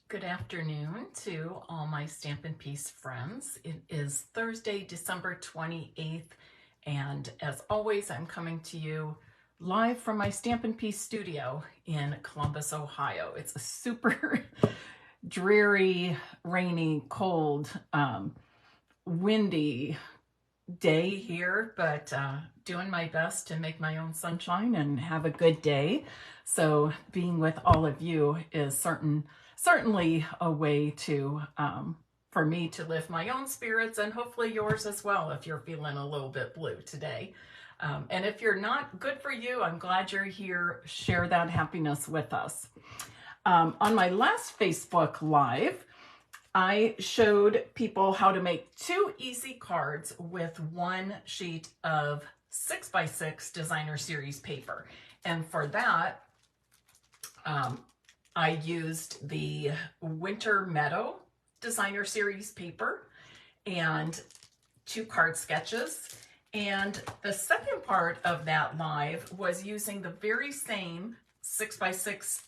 Good afternoon to all my Stampin' Piece friends. It is Thursday, December 28th, and as always, I'm coming to you live from my Stampin' Piece studio in Columbus, Ohio. It's a super dreary, rainy, cold, windy day here, but doing my best to make my own sunshine and have a good day. So being with all of you is certainly a way to for me to lift my own spirits, and hopefully yours as well if you're feeling a little bit blue today. And if you're not, good for you. I'm glad you're here. Share that happiness with us. On my last Facebook Live, I showed people how to make 2 easy cards with 1 sheet of 6x6 designer series paper. And for that, I used the Winter Meadow designer series paper and 2 card sketches. And the second part of that live was using the very same 6x6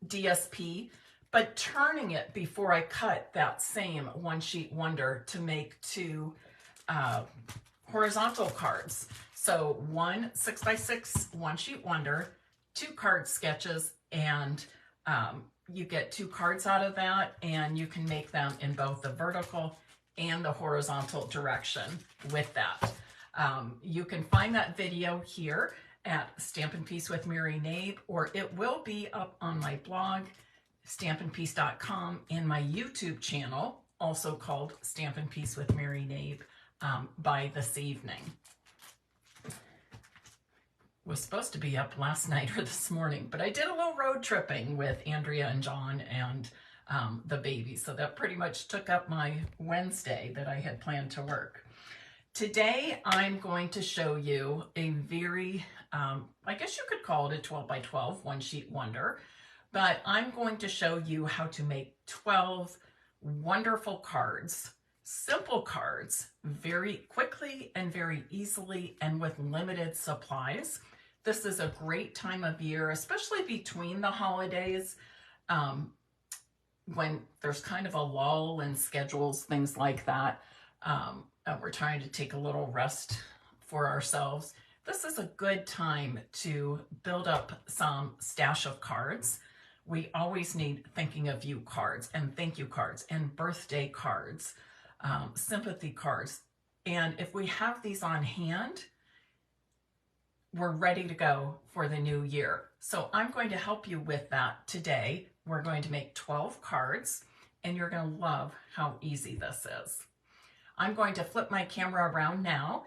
DSP, but turning it before I cut that same one sheet wonder to make 2 horizontal cards. So 1 6x6 one sheet wonder, 2 card sketches, and you get 2 cards out of that, and you can make them in both the vertical and the horizontal direction with that. You can find that video here at Stampin' Piece with Mary Knabe, or it will be up on my blog, stampinpiece.com, and my YouTube channel, also called Stampin' Piece with Mary Knabe, by this evening. Was supposed to be up last night or this morning, but I did a little road tripping with Andrea and John and the baby, so that pretty much took up my Wednesday that I had planned to work. Today I'm going to show you a very, I guess you could call it a 12x12 one sheet wonder, but I'm going to show you how to make 12 wonderful cards, simple cards, very quickly and very easily and with limited supplies. This is a great time of year, especially between the holidays, when there's kind of a lull in schedules, things like that. We're trying to take a little rest for ourselves. This is a good time to build up some stash of cards. We always need thinking of you cards and thank you cards and birthday cards, sympathy cards. And if we have these on hand, we're ready to go for the new year. So I'm going to help you with that today. We're going to make 12 cards, and you're going to love how easy this is. I'm going to flip my camera around now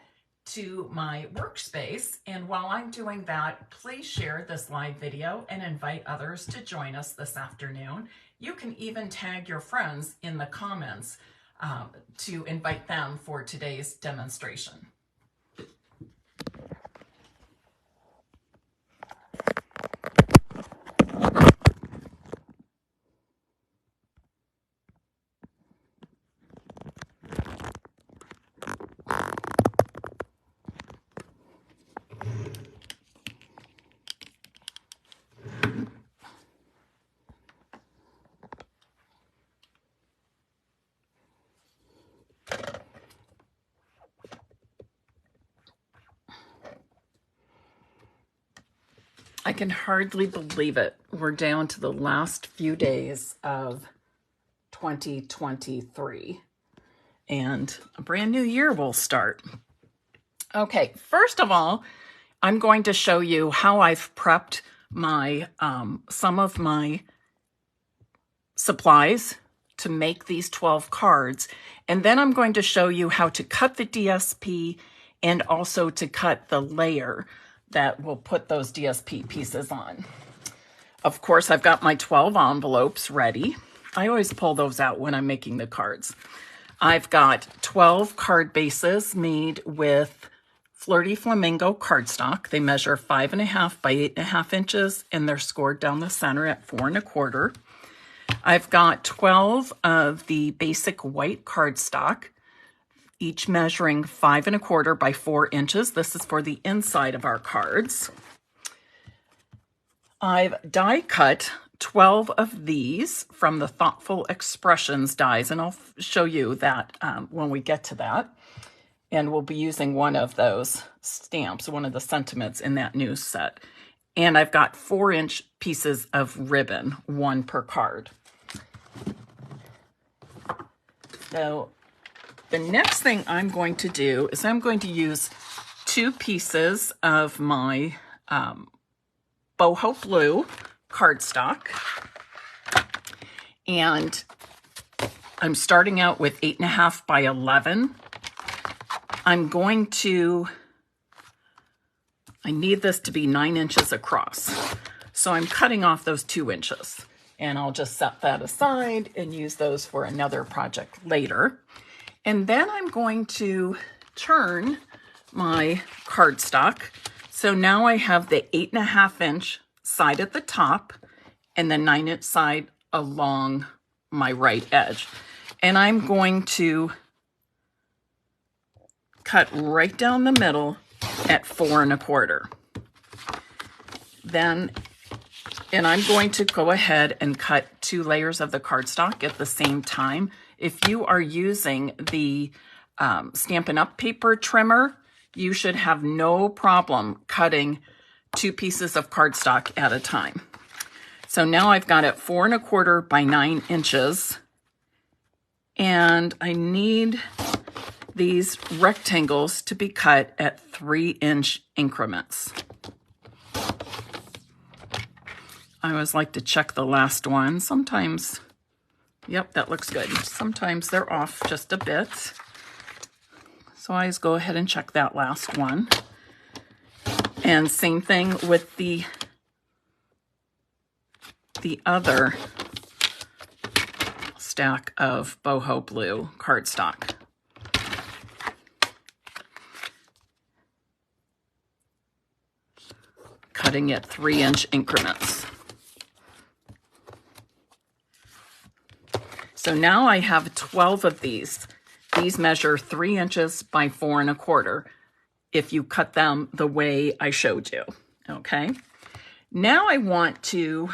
to my workspace, and while I'm doing that, please share this live video and invite others to join us this afternoon. You can even tag your friends in the comments to invite them for today's demonstration. I can hardly believe it. We're down to the last few days of 2023, and a brand new year will start. Okay, first of all, I'm going to show you how I've prepped my some of my supplies to make these 12 cards, and then I'm going to show you how to cut the DSP and also to cut the layer that will put those DSP pieces on. Of course, I've got my 12 envelopes ready. I always pull those out when I'm making the cards. I've got 12 card bases made with Flirty Flamingo cardstock. They measure 5.5 by 8.5 inches, and they're scored down the center at 4 1/4. I've got 12 of the basic white cardstock, each measuring 5 1/4 by 4 inches. This is for the inside of our cards. I've die cut 12 of these from the Thoughtful Expressions dies, and I'll show you that when we get to that. And we'll be using one of those stamps, one of the sentiments in that new set. And I've got 4-inch pieces of ribbon, 1 per card. So the next thing I'm going to do is I'm going to use 2 pieces of my boho blue cardstock. And I'm starting out with 8.5 by 11. I'm going to, I need this to be 9 inches across. So I'm cutting off those 2 inches. And I'll just set that aside and use those for another project later. And then I'm going to turn my cardstock. So now I have the 8.5 inch side at the top and the 9-inch side along my right edge. And I'm going to cut right down the middle at 4 1/4. Then, and I'm going to go ahead and cut 2 layers of the cardstock at the same time. If you are using the Stampin' Up! Paper trimmer, you should have no problem cutting 2 pieces of cardstock at a time. So now I've got it 4 1/4 by 9 inches. And I need these rectangles to be cut at 3-inch increments. I always like to check the last one. Sometimes, yep, that looks good. Sometimes they're off just a bit. So I always go ahead and check that last one. And same thing with the other stack of boho blue cardstock. Cutting at 3-inch increments. So now I have 12 of these. These measure 3 inches by 4 1/4 if you cut them the way I showed you, okay? Now I want to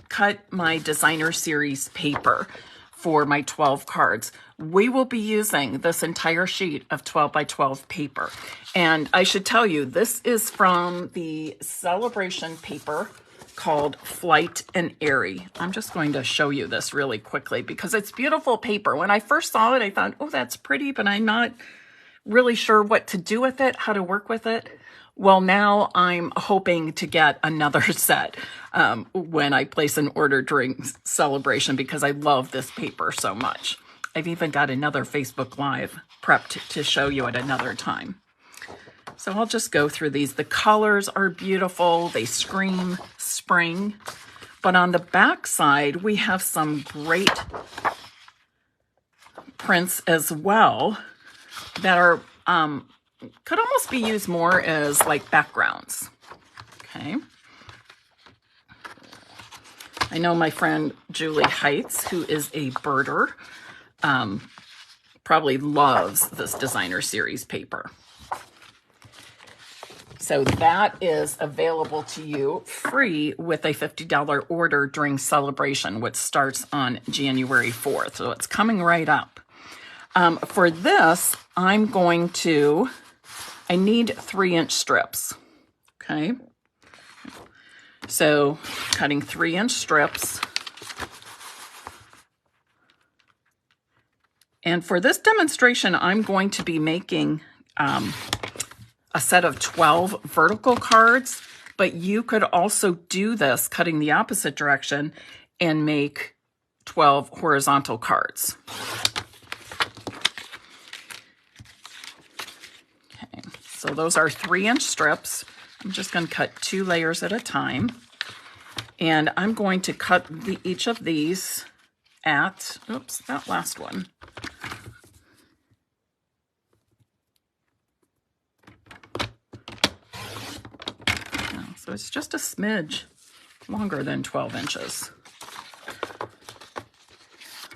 cut my designer series paper for my 12 cards. We will be using this entire sheet of 12 by 12 paper. And I should tell you, this is from the Celebration paper called Flight and Airy. I'm just going to show you this really quickly because it's beautiful paper. When I first saw it, I thought, oh, that's pretty, but I'm not really sure what to do with it, how to work with it. Well, now I'm hoping to get another set when I place an order during Celebration because I love this paper so much. I've even got another Facebook Live prepped to show you at another time. So I'll just go through these. The colors are beautiful. They scream spring. But on the back side, we have some great prints as well that are could almost be used more as like backgrounds. Okay. I know my friend Julie Heights, who is a birder, probably loves this designer series paper. So that is available to you free with a $50 order during Celebration, which starts on January 4th. So it's coming right up. For this, I need 3-inch strips. Okay. So cutting 3-inch strips. And for this demonstration, I'm going to be making a set of 12 vertical cards, but you could also do this cutting the opposite direction and make 12 horizontal cards. Okay, so those are 3-inch strips. I'm just going to cut 2 layers at a time. And I'm going to cut each of these at, oops, that last one. So it's just a smidge longer than 12 inches.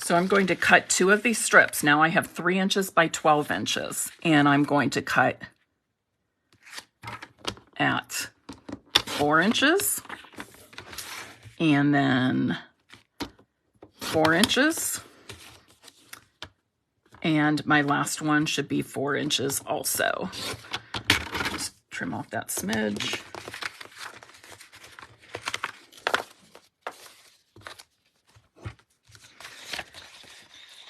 So I'm going to cut 2 of these strips. Now I have 3 inches by 12 inches, and I'm going to cut at 4 inches and then 4 inches. And my last one should be 4 inches also. Just trim off that smidge.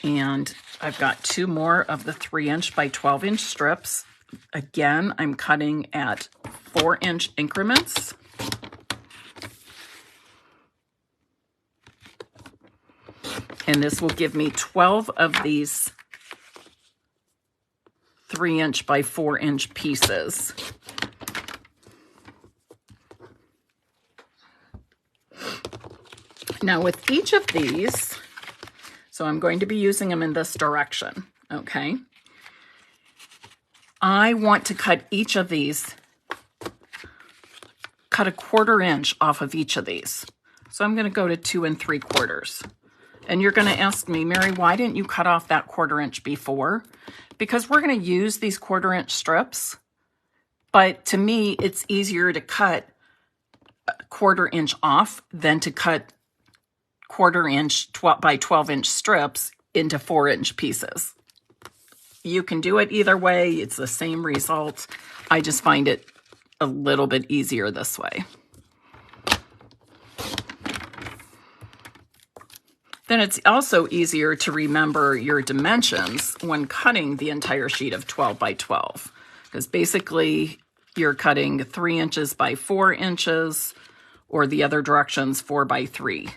And I've got 2 more of the 3-inch by 12-inch strips. Again, I'm cutting at 4-inch increments. And this will give me 12 of these 3-inch by 4-inch pieces. Now with each of these, so I'm going to be using them in this direction, okay? I want to cut each of these, cut a 1/4 inch off of each of these. So I'm going to go to 2 3/4. And you're going to ask me, Mary, why didn't you cut off that 1/4 inch before? Because we're going to use these 1/4 inch strips, but to me, it's easier to cut a 1/4 inch off than to cut 1/4 inch by 12-inch strips into 4-inch pieces. You can do it either way. It's the same result. I just find it a little bit easier this way. Then it's also easier to remember your dimensions when cutting the entire sheet of 12 by 12, because basically you're cutting 3 inches by 4 inches, or the other directions 4 by 3.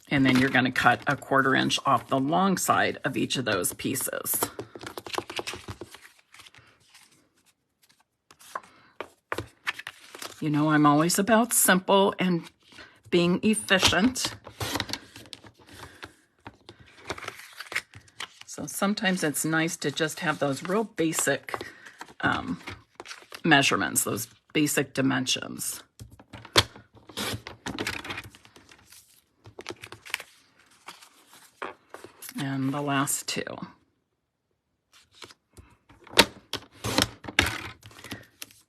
And then you're going to cut a 1/4 inch off the long side of each of those pieces. You know, I'm always about simple and being efficient. So sometimes it's nice to just have those real basic measurements, those basic dimensions. And the last 2.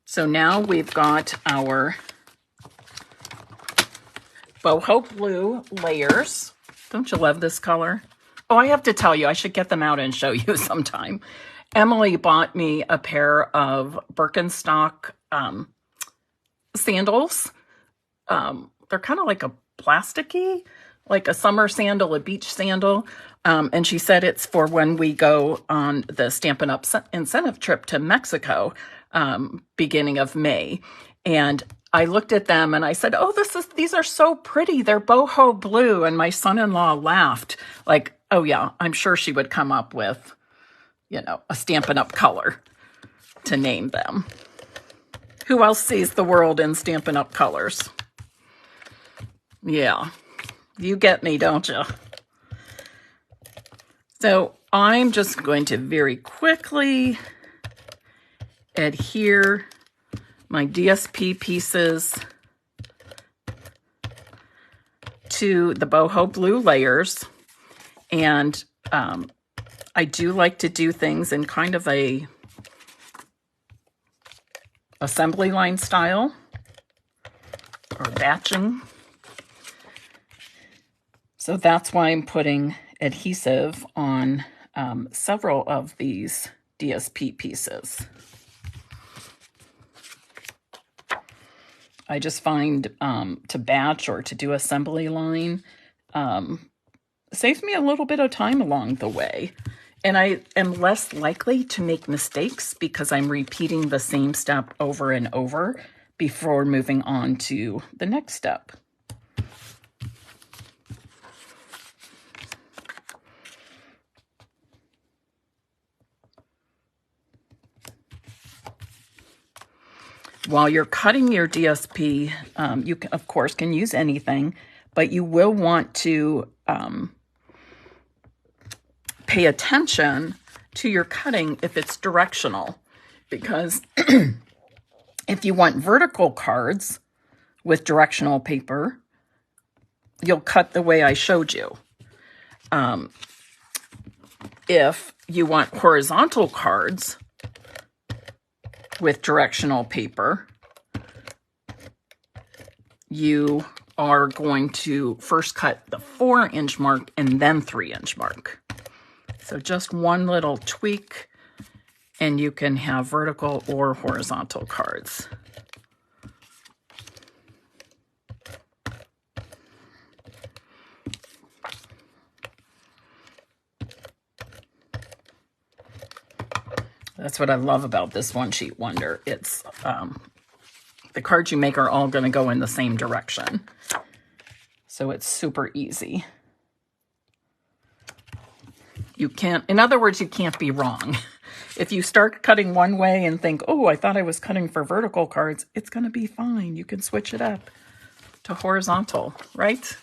So now we've got our boho blue layers. Don't you love this color? Oh, I have to tell you, I should get them out and show you sometime. Emily bought me a pair of Birkenstock sandals. They're kind of like a plasticky, like a summer sandal, a beach sandal. And she said it's for when we go on the Stampin' Up! Incentive trip to Mexico, beginning of May. And I looked at them and I said, oh, these are so pretty. They're boho blue. And my son-in-law laughed like, oh yeah, I'm sure she would come up with, you know, a Stampin' Up! Color to name them. Who else sees the world in Stampin' Up! Colors? Yeah, you get me, don't you? So I'm just going to very quickly adhere my DSP pieces to the boho blue layers. And I do like to do things in kind of a assembly line style or batching. So that's why I'm putting adhesive on several of these DSP pieces. I just find to batch or to do assembly line saves me a little bit of time along the way. And I am less likely to make mistakes because I'm repeating the same step over and over before moving on to the next step. While you're cutting your DSP, you can, of course, can use anything, but you will want to pay attention to your cutting if it's directional, because if you want vertical cards with directional paper, you'll cut the way I showed you. If you want horizontal cards with directional paper, you are going to first cut the 4-inch mark and then 3-inch mark. So just one little tweak and you can have vertical or horizontal cards. That's what I love about this One Sheet Wonder. It's the cards you make are all going to go in the same direction. So it's super easy. You can't, in other words, you can't be wrong. If you start cutting one way and think, oh, I thought I was cutting for vertical cards, it's going to be fine. You can switch it up to horizontal, right?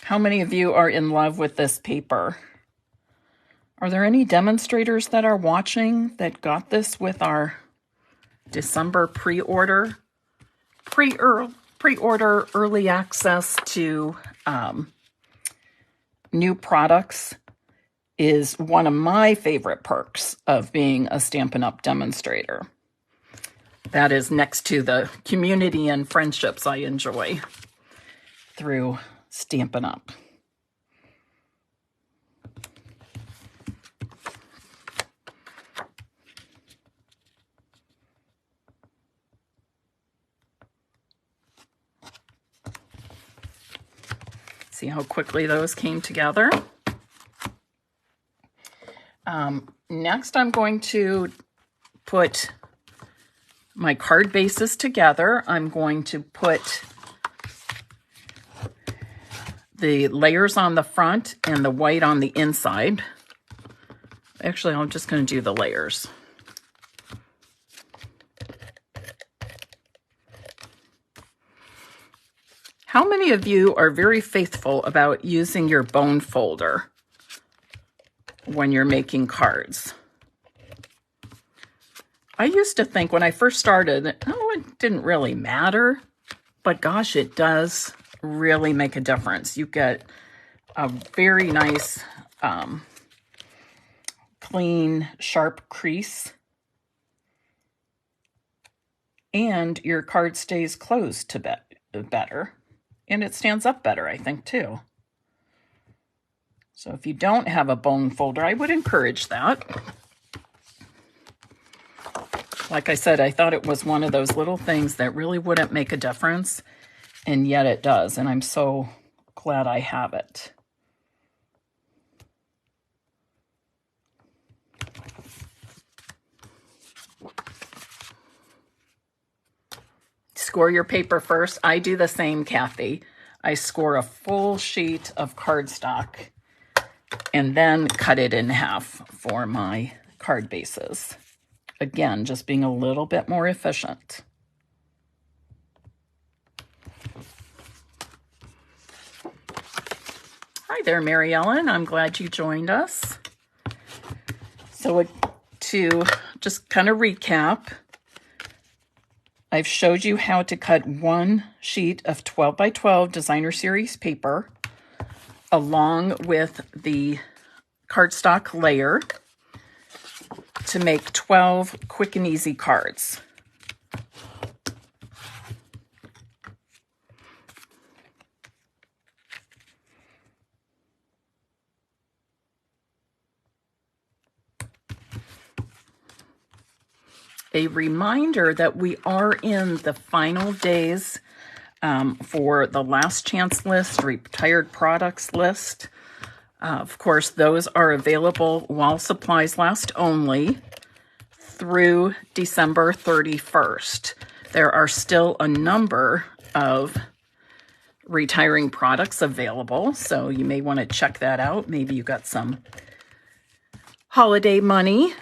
How many of you are in love with this paper? Are there any demonstrators that are watching that got this with our December pre-order? Pre-order early access to new products is one of my favorite perks of being a Stampin' Up! Demonstrator. That is next to the community and friendships I enjoy through Stampin' Up! See how quickly those came together? Next, I'm going to put my card bases together. I'm going to put the layers on the front and the white on the inside. Actually, I'm just going to do the layers. How many of you are very faithful about using your bone folder when you're making cards? I used to think when I first started, oh, it didn't really matter, but gosh, it does really make a difference. You get a very nice, clean, sharp crease, and your card stays closed to better. And it stands up better, I think, too. So if you don't have a bone folder, I would encourage that. Like I said, I thought it was one of those little things that really wouldn't make a difference, and yet it does, and I'm so glad I have it. Score your paper first. I do the same, Kathy. I score a full sheet of cardstock and then cut it in half for my card bases. Again, just being a little bit more efficient. Hi there, Mary Ellen. I'm glad you joined us. So to just kind of recap, I've showed you how to cut one sheet of 12 by 12 designer series paper along with the cardstock layer to make 12 quick and easy cards. A reminder that we are in the final days for the last chance list, retired products list. Of course, those are available while supplies last only through December 31st. There are still a number of retiring products available, so you may want to check that out. Maybe you got some holiday money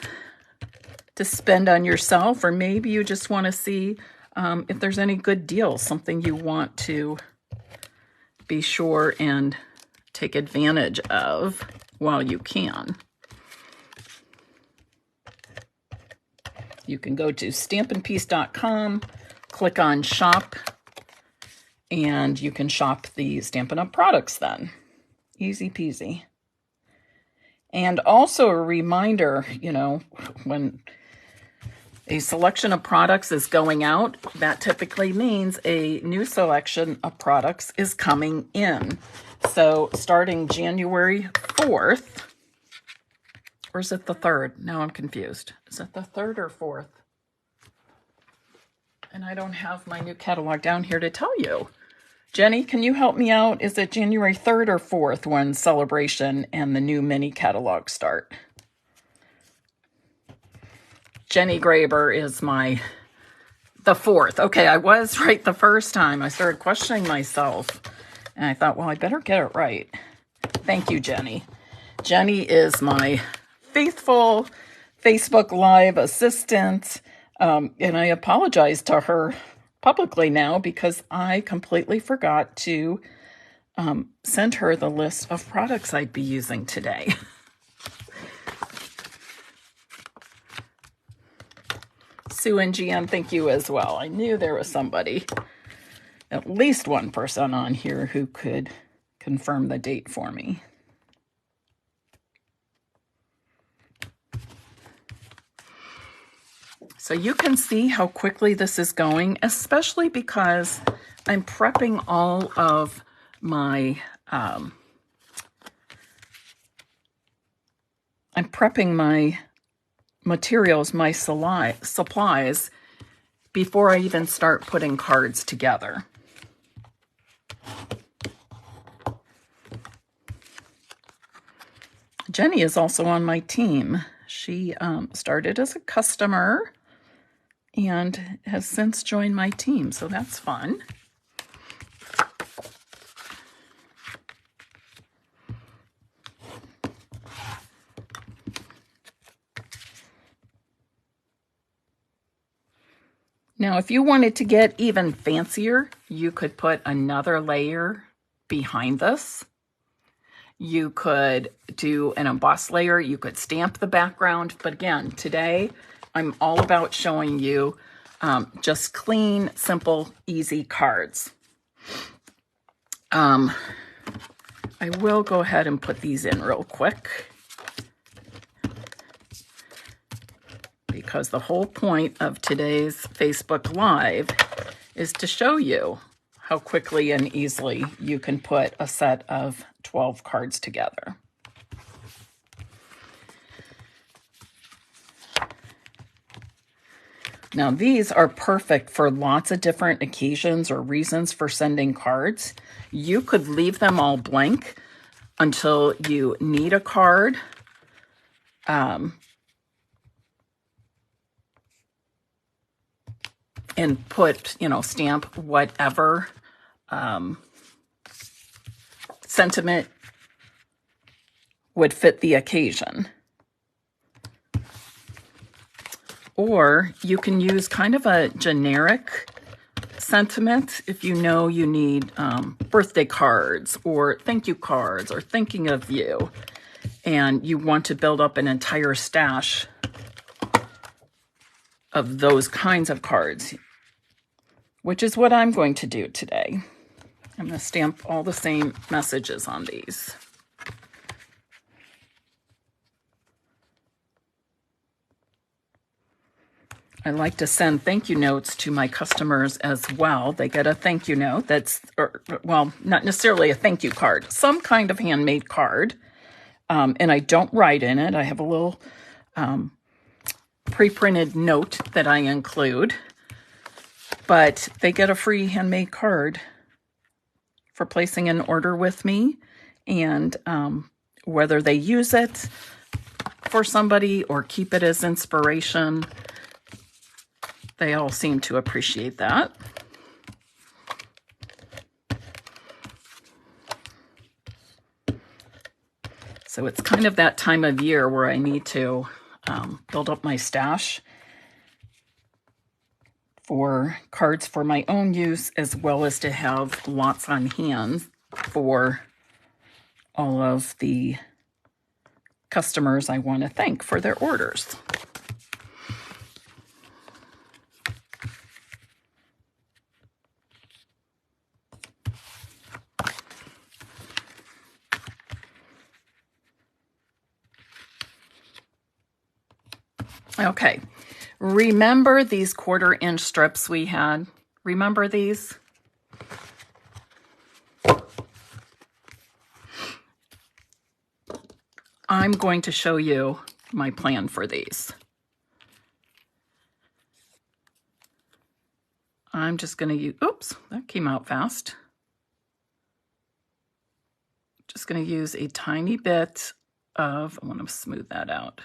to spend on yourself, or maybe you just want to see if there's any good deals, something you want to be sure and take advantage of while you can. You can go to stampinpiece.com, click on shop, and you can shop the Stampin' Up! Products then. Easy peasy. And also a reminder, you know, when A selection of products is going out. That typically means a new selection of products is coming in. So starting January 4th, or is it the 3rd? Now I'm confused. Is it the 3rd or 4th? And I don't have my new catalog down here to tell you. Jenny, can you help me out? Is it January 3rd or 4th when Celebration and the new mini catalog start? Jenny Graber is the 4th. Okay, I was right the first time. I started questioning myself. And I thought, well, I better get it right. Thank you, Jenny. Jenny is my faithful Facebook Live assistant. And I apologize to her publicly now because I completely forgot to send her the list of products I'd be using today. Sue and GM, thank you as well. I knew there was somebody, at least one person on here who could confirm the date for me. So you can see how quickly this is going, especially because I'm prepping all of my materials, my supplies, before I even start putting cards together. Jenny is also on my team. She started as a customer and has since joined my team, so that's fun. Now, if you wanted to get even fancier, you could put another layer behind this. You could do an emboss layer. You could stamp the background. But again, today, I'm all about showing you just clean, simple, easy cards. I will go ahead and put these in real quick, because the whole point of today's Facebook Live is to show you how quickly and easily you can put a set of 12 cards together. Now, these are perfect for lots of different occasions or reasons for sending cards. You could leave them all blank until you need a card. And put, stamp whatever sentiment would fit the occasion. Or you can use kind of a generic sentiment if you know you need birthday cards or thank you cards or thinking of you, and you want to build up an entire stash of those kinds of cards, which is what I'm going to do today. I'm going to stamp all the same messages on these. I like to send thank you notes to my customers as well. They get a thank you note that's, well, not necessarily a thank you card, some kind of handmade card. And I don't write in it. I have a little pre-printed note that I include, but they get a free handmade card for placing an order with me, and whether they use it for somebody or keep it as inspiration, they all seem to appreciate that. So it's kind of that time of year where I need to build up my stash for cards for my own use, as well as to have lots on hand for all of the customers I want to thank for their orders. Okay, Remember these 1/4 inch strips we had? Remember these? I'm going to show you my plan for these. I'm just going to use, oops, that came out fast. Just going to use a tiny bit of, I want to smooth that out,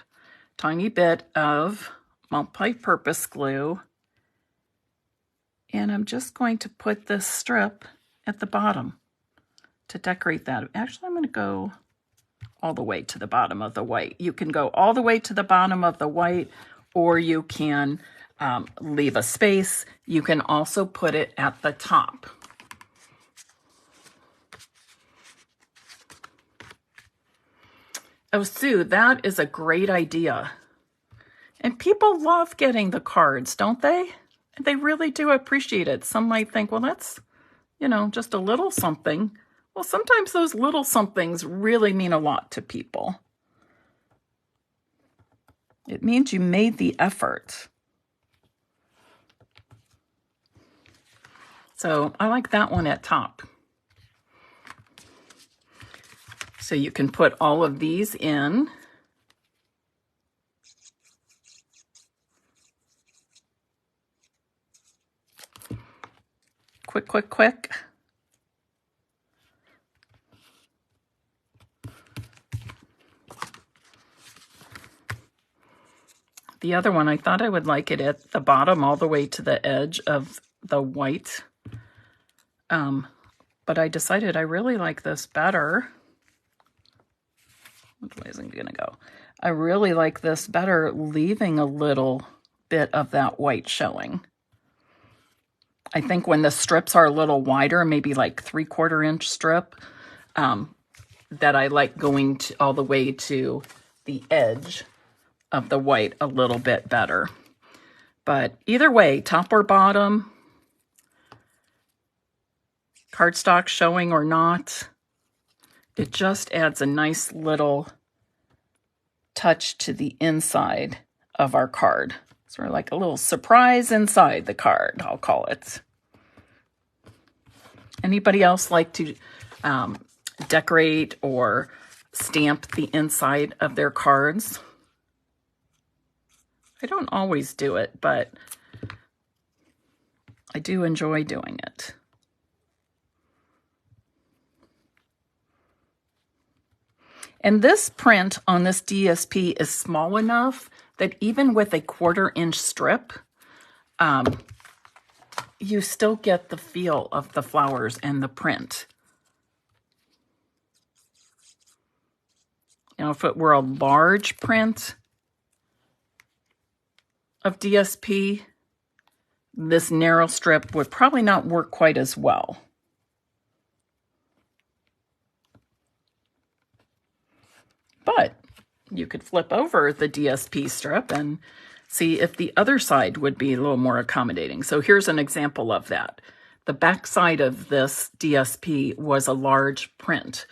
tiny bit of multi-purpose glue. And I'm just going to put this strip at the bottom to decorate that. Actually, I'm going to go all the way to the bottom of the white. You can go all the way to the bottom of the white, or you can leave a space. You can also put it at the top. Oh, Sue, that is a great idea. And people love getting the cards, don't they? They really do appreciate it. Some might think, well, that's, you know, just a little something. Well, sometimes those little somethings really mean a lot to people. It means you made the effort. So I like that one at top. So you can put all of these in. Quick, quick, quick. The other one, I thought I would like it at the bottom all the way to the edge of the white. But I decided I really like this better. Which way is it going to go? I really like this better, leaving a little bit of that white showing. I think when the strips are a little wider, maybe like 3/4 inch strip, that I like going all the way to the edge of the white a little bit better. But either way, top or bottom, cardstock showing or not, it just adds a nice little touch to the inside of our card. Sort of like a little surprise inside the card, I'll call it. Anybody else like to decorate or stamp the inside of their cards? I don't always do it, but I do enjoy doing it. And this print on this DSP is small enough that even with a 1/4 inch strip, you still get the feel of the flowers and the print. Now, if it were a large print of DSP, this narrow strip would probably not work quite as well. But you could flip over the DSP strip and see if the other side would be a little more accommodating. So here's an example of that. The back side of this DSP was a large print.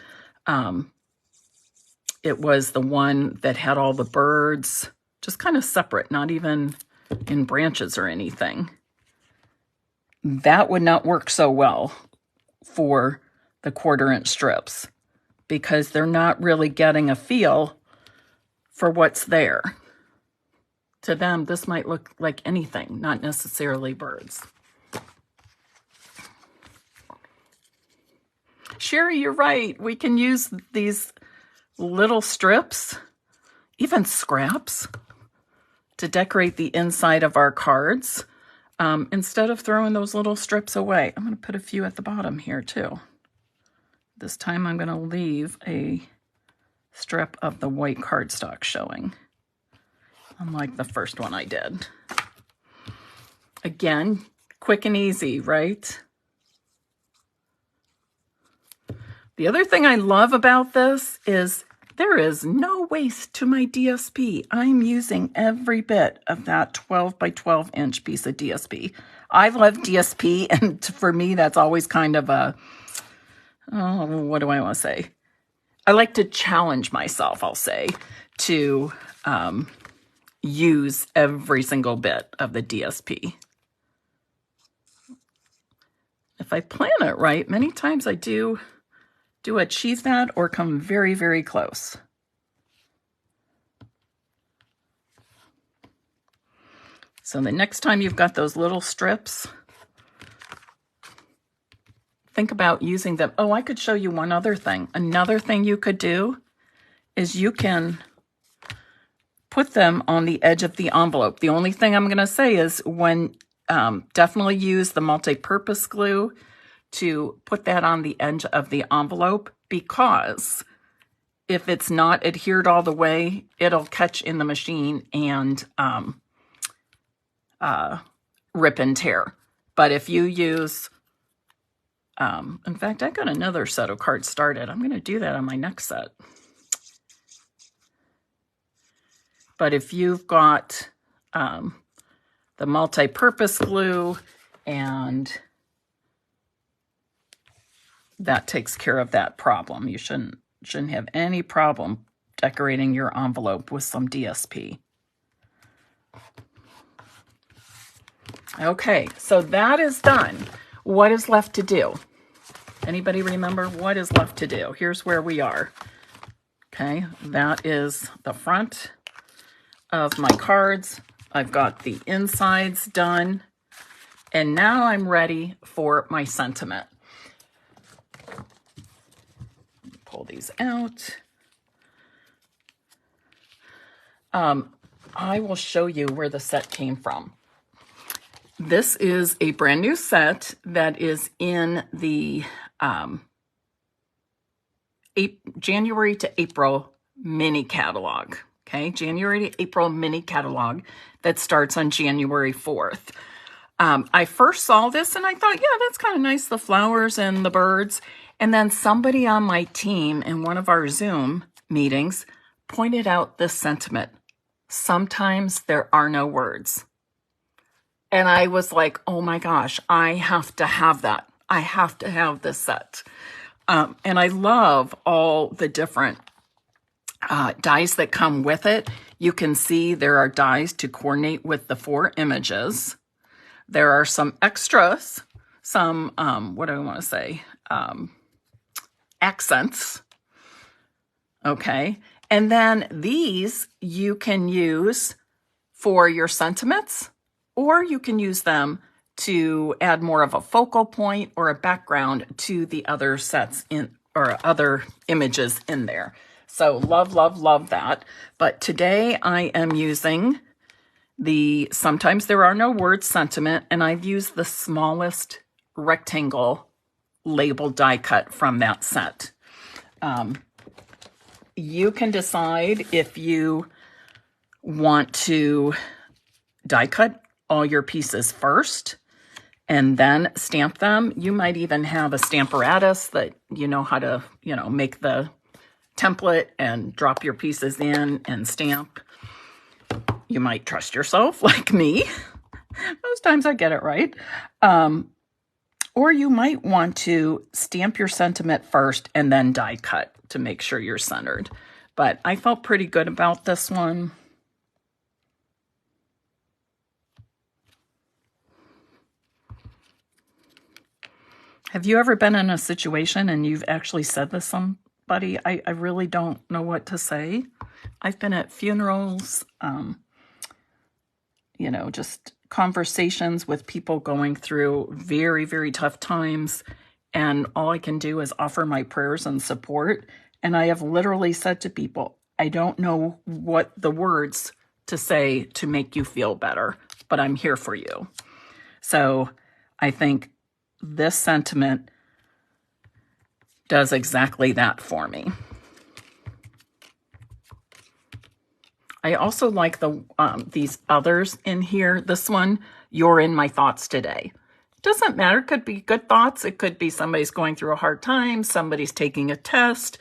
It was the one that had all the birds, just kind of separate, not even in branches or anything. That would not work so well for the 1/4 inch strips because they're not really getting a feel for what's there. To them, this might look like anything, not necessarily birds. Sherry, you're right. We can use these little strips, even scraps, to decorate the inside of our cards instead of throwing those little strips away. I'm going to put a few at the bottom here too. This time I'm going to leave a strip of the white cardstock showing, unlike the first one I did. Again, quick and easy, right? The other thing I love about this is there is no waste to my DSP. I'm using every bit of that 12 by 12 inch piece of DSP. I love DSP, and for me, that's always kind of a, oh, what do I want to say? I like to challenge myself, I'll say, to use every single bit of the DSP. If I plan it right, many times I do achieve that or come very, very close. So the next time you've got those little strips, think about using them. Oh, I could show you one other thing. Another thing you could do is you can put them on the edge of the envelope. The only thing I'm going to say is when definitely use the multi-purpose glue to put that on the edge of the envelope, because if it's not adhered all the way, it'll catch in the machine and rip and tear. But if you use, in fact, I got another set of cards started. I'm going to do that on my next set. But if you've got the multi-purpose glue, and that takes care of that problem. You shouldn't have any problem decorating your envelope with some DSP. Okay, so that is done. What is left to do? Anybody remember what is left to do? Here's where we are. Okay, that is the front of my cards. I've got the insides done, and now I'm ready for my sentiment. Pull these out. I will show you where the set came from. This is a brand new set that is in the January to April mini catalog. Okay, January to April mini catalog that starts on January 4th. I first saw this and I thought, yeah, that's kind of nice, the flowers and the birds. And then somebody on my team in one of our Zoom meetings pointed out this sentiment: sometimes there are no words. And I was like, oh my gosh, I have to have that. I have to have this set. And I love all the different dies that come with it. You can see there are dies to coordinate with the 4 images. There are some extras, some, what do I want to say? Accents. Okay. And then these you can use for your sentiments, or you can use them to add more of a focal point or a background to the other sets in, or other images in there. So love, love, love that. But today I am using the Sometimes There Are No Words sentiment, and I've used the smallest rectangle label die cut from that set. You can decide if you want to die cut all your pieces first and then stamp them. You might even have a stamparatus that you know how to, make the template and drop your pieces in and stamp. You might trust yourself like me. Most times I get it right. Or you might want to stamp your sentiment first and then die cut to make sure you're centered. But I felt pretty good about this one. Have you ever been in a situation and you've actually said to somebody, I really don't know what to say? I've been at funerals, just conversations with people going through very, very tough times, and all I can do is offer my prayers and support. And I have literally said to people, I don't know what the words to say to make you feel better, but I'm here for you. So I think this sentiment does exactly that for me. I also like these others in here. This one, You're in My Thoughts Today. Doesn't matter. It could be good thoughts. It could be somebody's going through a hard time. Somebody's taking a test.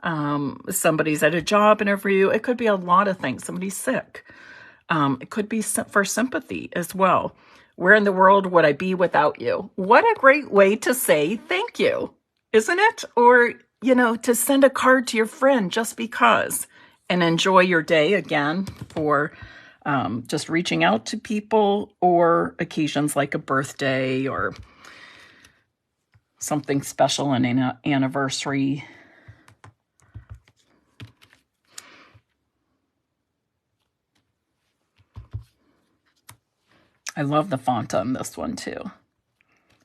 Somebody's at a job interview. It could be a lot of things. Somebody's sick. It could be for sympathy as well. Where in the world would I be without you? What a great way to say thank you, isn't it? Or, to send a card to your friend just because, and enjoy your day again for just reaching out to people, or occasions like a birthday or something special, an anniversary. I love the font on this one too.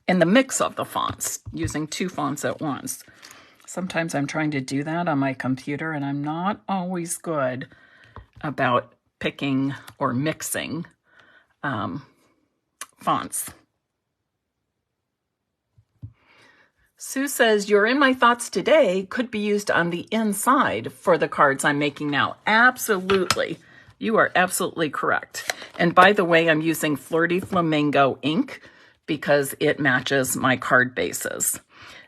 And the mix of the fonts, using 2 fonts at once. Sometimes I'm trying to do that on my computer and I'm not always good about picking or mixing fonts. Sue says, "You're in my thoughts today could be used on the inside for the cards I'm making now." Absolutely. You are absolutely correct. And by the way, I'm using Flirty Flamingo ink because it matches my card bases.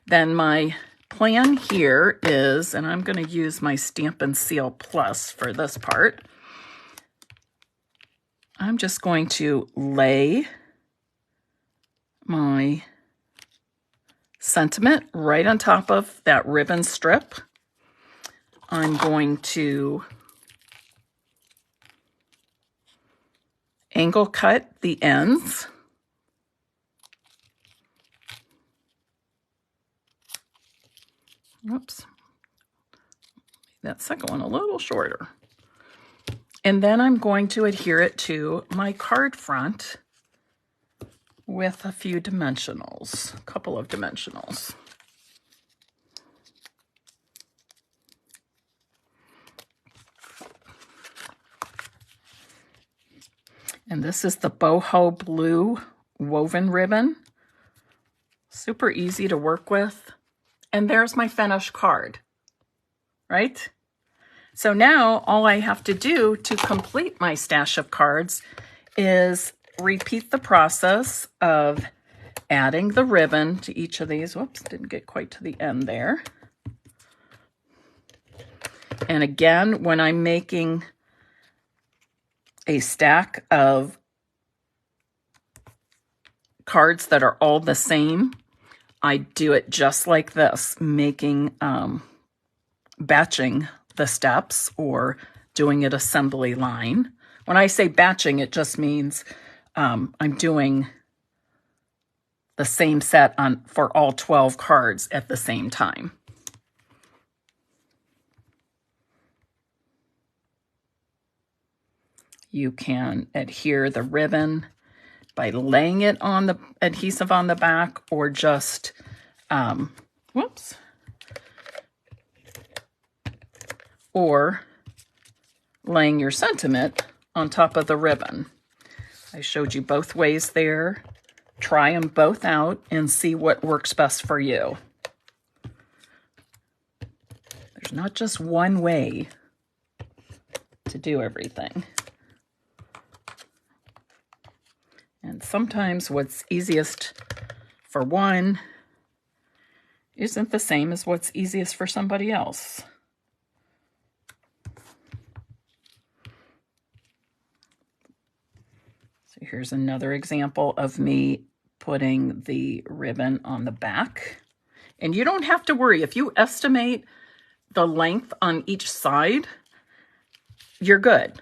Then my plan here is, and I'm going to use my Stampin' Seal Plus for this part. I'm just going to lay my sentiment right on top of that ribbon strip. I'm going to angle cut the ends. Oops. That second one a little shorter. And then I'm going to adhere it to my card front with a few dimensionals, a couple of dimensionals. And this is the boho blue woven ribbon. Super easy to work with. And there's my finished card, right? So now all I have to do to complete my stash of cards is repeat the process of adding the ribbon to each of these. Whoops, didn't get quite to the end there. And again, when I'm making a stack of cards that are all the same, I do it just like this, making, batching the steps or doing it assembly line. When I say batching, it just means I'm doing the same set for all 12 cards at the same time. You can adhere the ribbon by laying it on the adhesive on the back, or just, or laying your sentiment on top of the ribbon. I showed you both ways there. Try them both out and see what works best for you. There's not just one way to do everything. And sometimes what's easiest for one isn't the same as what's easiest for somebody else. So here's another example of me putting the ribbon on the back. And you don't have to worry. If you estimate the length on each side, you're good.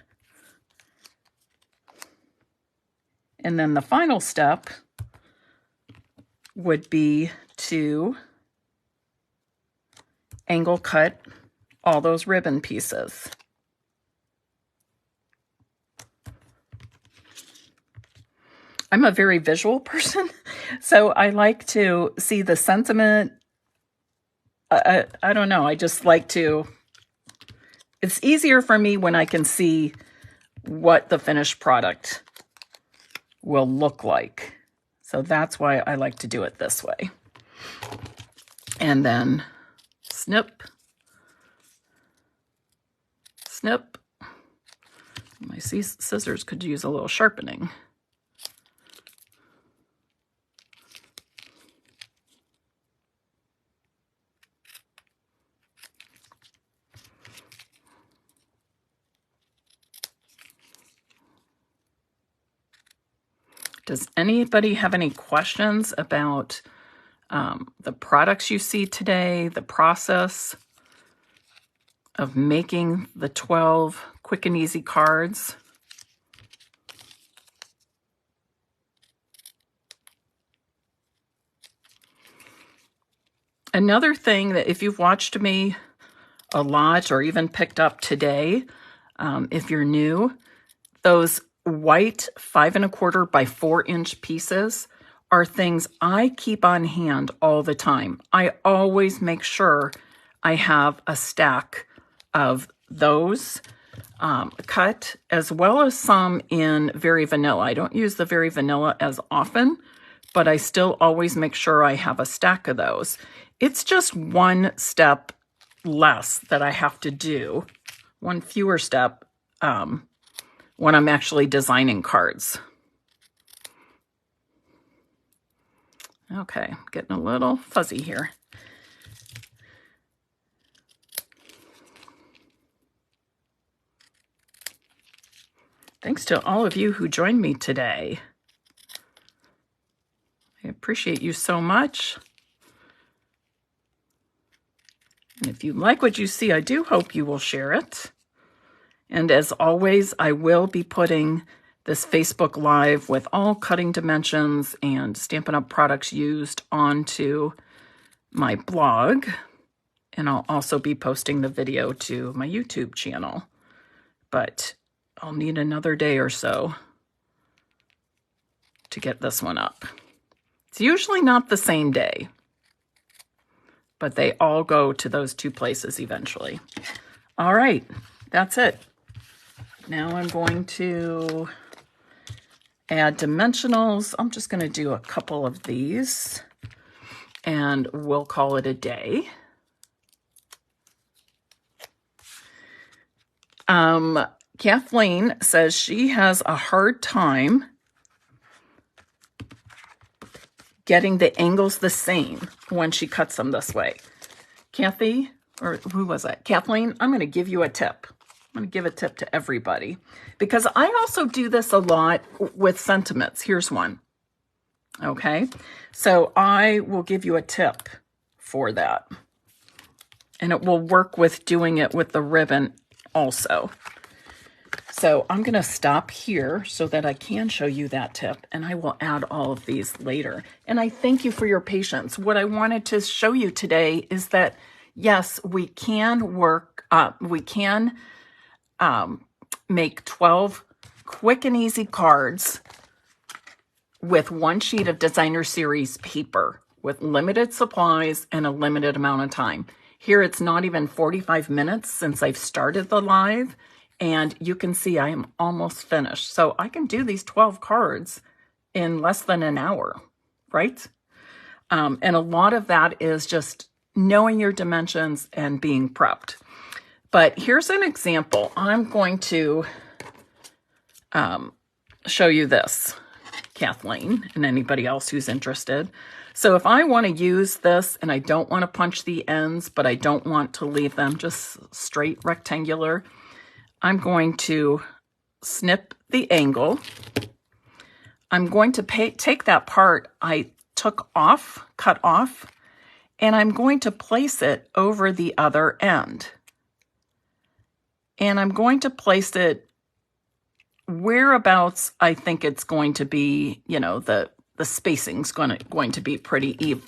And then the final step would be to angle cut all those ribbon pieces. I'm a very visual person, so I like to see the sentiment. I don't know, I just like to, it's easier for me when I can see what the finished product will look like. So that's why I like to do it this way. And then snip, snip. My scissors could use a little sharpening. Does anybody have any questions about the products you see today, the process of making the 12 quick and easy cards? Another thing that if you've watched me a lot or even picked up today, if you're new, those white 5 1/4 by 4-inch pieces are things I keep on hand all the time. I always make sure I have a stack of those cut, as well as some in Very Vanilla. I don't use the Very Vanilla as often, but I still always make sure I have a stack of those. It's just one step less that I have to do, one fewer step when I'm actually designing cards. Okay, getting a little fuzzy here. Thanks to all of you who joined me today. I appreciate you so much. And if you like what you see, I do hope you will share it. And as always, I will be putting this Facebook Live with all cutting dimensions and Stampin' Up! Products used onto my blog. And I'll also be posting the video to my YouTube channel. But I'll need another day or so to get this one up. It's usually not the same day, but they all go to those two places eventually. All right, that's it. Now I'm going to add dimensionals. I'm just going to do a couple of these and we'll call it a day. Kathleen says she has a hard time getting the angles the same when she cuts them this way. Kathy, or who was that? Kathleen, I'm going to give you a tip. I'm going to give a tip to everybody because I also do this a lot with sentiments. Here's one. Okay, so I will give you a tip for that. And it will work with doing it with the ribbon also. So I'm going to stop here so that I can show you that tip, and I will add all of these later. And I thank you for your patience. What I wanted to show you today is that, yes, we can work, make 12 quick and easy cards with one sheet of designer series paper with limited supplies and a limited amount of time. Here it's not even 45 minutes since I've started the live, and you can see I am almost finished. So I can do these 12 cards in less than an hour, right? And a lot of that is just knowing your dimensions and being prepped. But here's an example. I'm going to show you this, Kathleen, and anybody else who's interested. So if I want to use this and I don't want to punch the ends, but I don't want to leave them just straight rectangular, I'm going to snip the angle. I'm going to take that part I took off, cut off, and I'm going to place it over the other end. And I'm going to place it whereabouts I think it's going to be, you know, the spacing's going to be pretty even.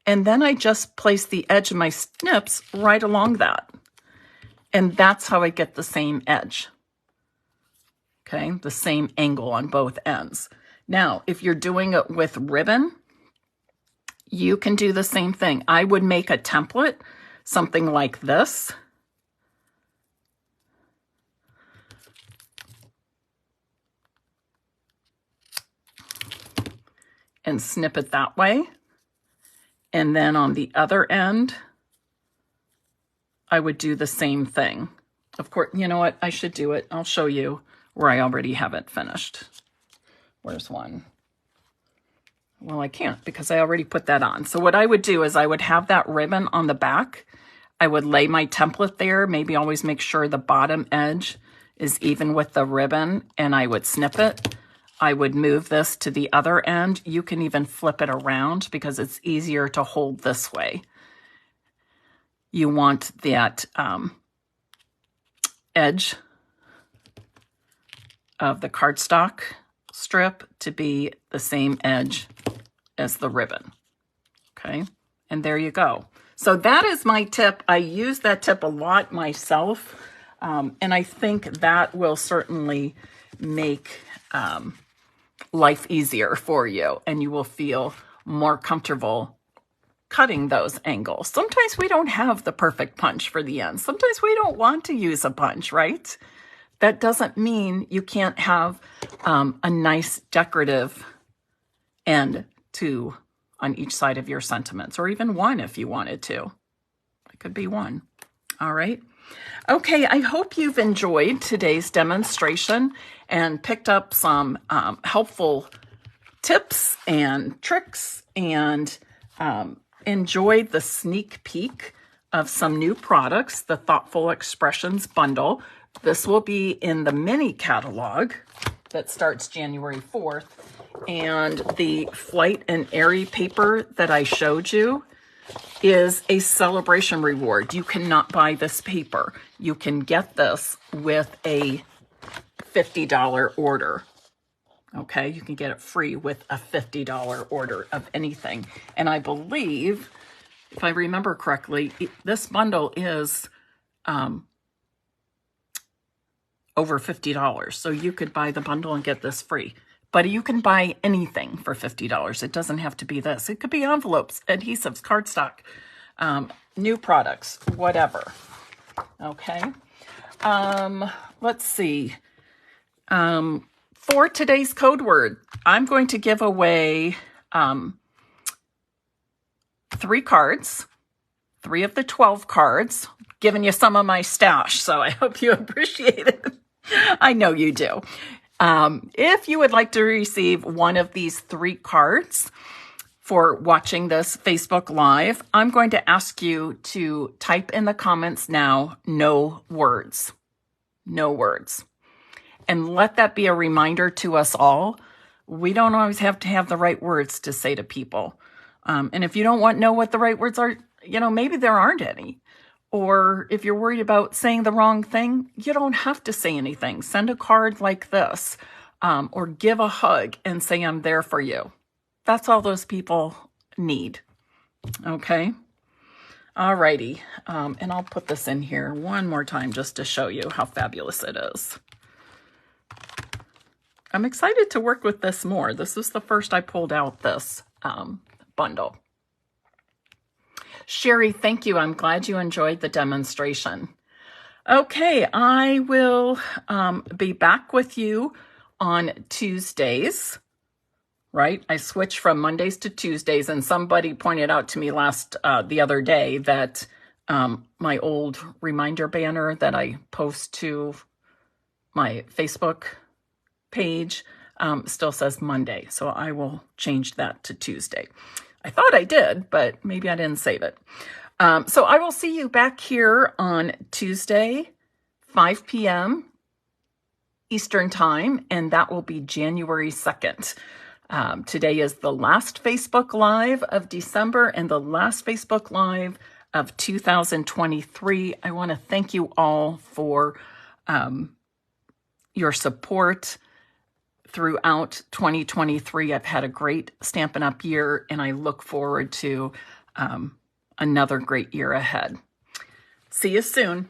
And then I just place the edge of my snips right along that. And that's how I get the same edge. Okay, the same angle on both ends. Now, if you're doing it with ribbon, you can do the same thing. I would make a template, something like this. And snip it that way. And then on the other end, I would do the same thing. Of course, you know what? I should do it. I'll show you where I already have it finished. Where's one? Well, I can't because I already put that on. So what I would do is I would have that ribbon on the back. I would lay my template there, maybe always make sure the bottom edge is even with the ribbon, and I would snip it. I would move this to the other end. You can even flip it around because it's easier to hold this way. You want that edge of the cardstock strip to be the same edge as the ribbon, okay? And there you go. So that is my tip. I use that tip a lot myself. And I think that will certainly make life easier for you, and you will feel more comfortable cutting those angles. Sometimes we don't have the perfect punch for the end. Sometimes we don't want to use a punch, right? That doesn't mean you can't have a nice decorative end on each side of your sentiments, or even one if you wanted to. It could be one. All right. Okay, I hope you've enjoyed today's demonstration and picked up some helpful tips and tricks, and enjoyed the sneak peek of some new products, the Thoughtful Expressions bundle. This will be in the mini catalog that starts January 4th. And the Flight and Airy paper that I showed you is a celebration reward. You cannot buy this paper. You can get this with a $50 order. Okay, you can get it free with a $50 order of anything. And I believe, if I remember correctly, this bundle is over $50. So you could buy the bundle and get this free. But you can buy anything for $50. It doesn't have to be this. It could be envelopes, adhesives, cardstock, new products, whatever. Okay. Let's see. For today's code word, I'm going to give away 3 cards, 3 of the 12 cards, giving you some of my stash. So I hope you appreciate it. I know you do. If you would like to receive one of these 3 cards for watching this Facebook Live, I'm going to ask you to type in the comments now, no words. No words. And let that be a reminder to us all. We don't always have to have the right words to say to people. And if you don't know what the right words are, maybe there aren't any. Or if you're worried about saying the wrong thing, you don't have to say anything. Send a card like this, or give a hug and say, I'm there for you. That's all those people need. Okay. All righty. And I'll put this in here one more time just to show you how fabulous it is. I'm excited to work with this more. This is the first I pulled out this bundle. Sherry, thank you. I'm glad you enjoyed the demonstration. Okay, I will be back with you on Tuesdays, right? I switch from Mondays to Tuesdays, and somebody pointed out to me the other day that my old reminder banner that I post to my Facebook page still says Monday, so I will change that to Tuesday. I thought I did, but maybe I didn't save it. So I will see you back here on Tuesday, 5 p.m. Eastern Time, and that will be January 2nd. Today is the last Facebook Live of December and the last Facebook Live of 2023. I want to thank you all for your support throughout 2023. I've had a great Stampin' Up! Year, and I look forward to another great year ahead. See you soon.